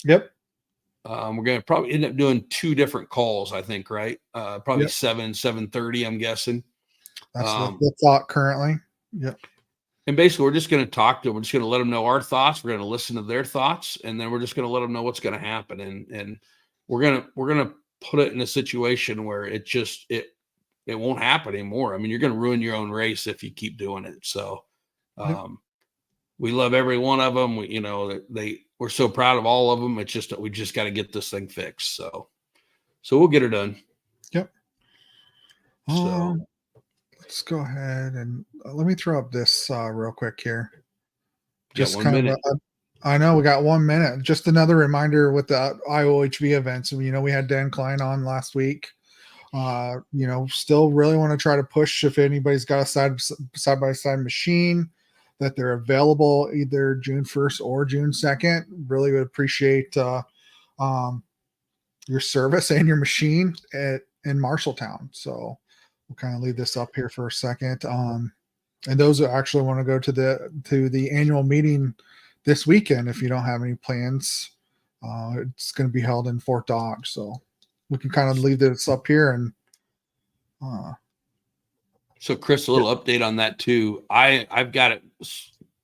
Yep. We're going to probably end up doing 2 different calls, I think, right? Probably 7:30, I'm guessing. That's the thought currently. Yep. And basically, we're just going to talk to them. We're just going to let them know our thoughts. We're going to listen to their thoughts, and then we're just going to let them know what's going to happen. And we're going to put it in a situation where it won't happen anymore. I mean, you're going to ruin your own race if you keep doing it. So, we love every one of them. We're so proud of all of them. It's just that we just got to get this thing fixed. So we'll get her done. Yep. So let's go ahead and let me throw up this real quick here. Just 1 minute. I know we got 1 minute. Just another reminder with the IOHV events. We had Dan Klein on last week. Still really want to try to push, if anybody's got a side-by-side machine, that they're available either June 1st or June 2nd. Really would appreciate your service and your machine in Marshalltown. So we'll kind of leave this up here for a second. And those who actually want to go to the annual meeting this weekend, if you don't have any plans, it's going to be held in Fort Dodge. So we can kind of leave this up here. And so Chris, a little update on that too. I've got it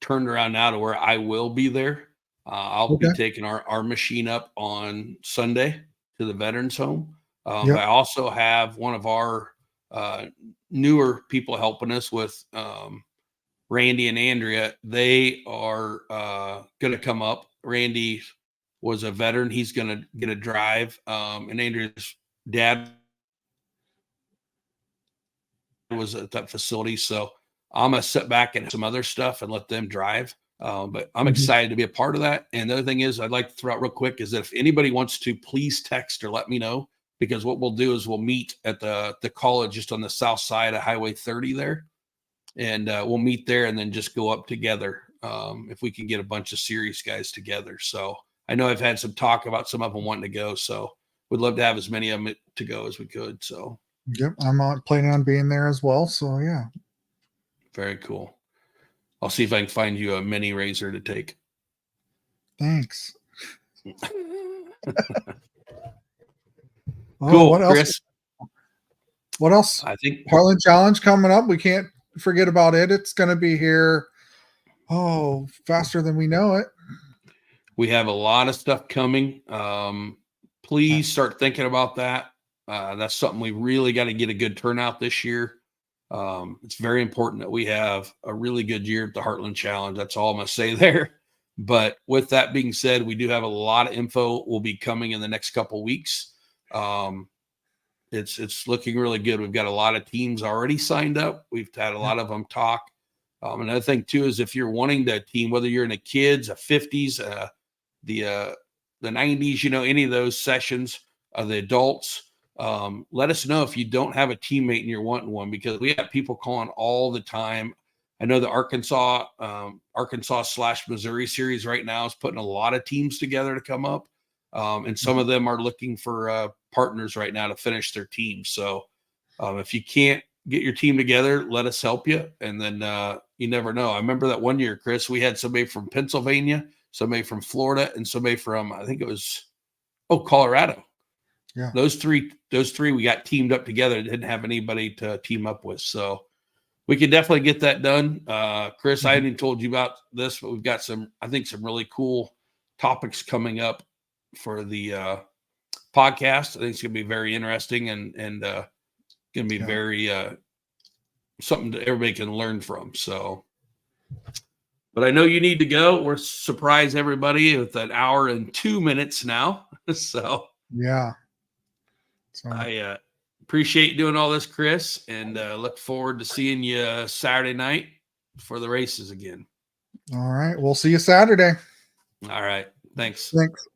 turned around now to where I will be there. I'll be taking our machine up on Sunday to the veterans home. But I also have one of our newer people helping us with Randy and Andrea. They are going to come up. Randy was a veteran. He's going to get a drive. And Andrea's dad was at that facility. So I'm going to sit back and some other stuff and let them drive. But I'm Mhm. excited to be a part of that. And the other thing is, I'd like to throw out real quick is that if anybody wants to, please text or let me know, because what we'll do is we'll meet at the college just on the south side of Highway 30 there, and we'll meet there and then just go up together if we can get a bunch of serious guys together. So I know I've had some talk about some of them wanting to go, so we'd love to have as many of them to go as we could. So Yep, I'm planning on being there as well. So yeah, very cool. I'll see if I can find you a mini razor to take. thanks. Oh, Cool, what else? Chris. What else? I think Heartland Challenge coming up. We can't forget about it. It's going to be here. Oh, faster than we know it. we have a lot of stuff coming. Please start thinking about that. That's something we really got to get a good turnout this year. It's very important that we have a really good year at the Heartland Challenge. That's all I'm going to say there. But with that being said, we do have a lot of info will be coming in the next couple weeks. It's looking really good. We've got a lot of teams already signed up. We've had a lot of them talk. Another thing too is if you're wanting to team, whether you're in the kids, a 50s, the 90s, any of those sessions, the adults, let us know if you don't have a teammate and you're wanting one, because we have people calling all the time. I know the Arkansas / Missouri series right now is putting a lot of teams together to come up. And some of them are looking for partners right now to finish their team. So if you can't get your team together, let us help you. And then you never know. I remember that one year, Chris, we had somebody from Pennsylvania, somebody from Florida, and somebody from, I think it was, Colorado. Yeah. Those three we got teamed up together. Didn't have anybody to team up with. So we could definitely get that done. Chris, I hadn't even told you about this, but we've got some really cool topics coming up for the podcast. I think it's going to be very interesting and going to be very something that everybody can learn from. So, but I know you need to go. We're surprise everybody with an hour and 2 minutes now. So yeah. So I appreciate doing all this, Chris, and look forward to seeing you Saturday night for the races again. all right. We'll see you Saturday. All right. Thanks. Thanks.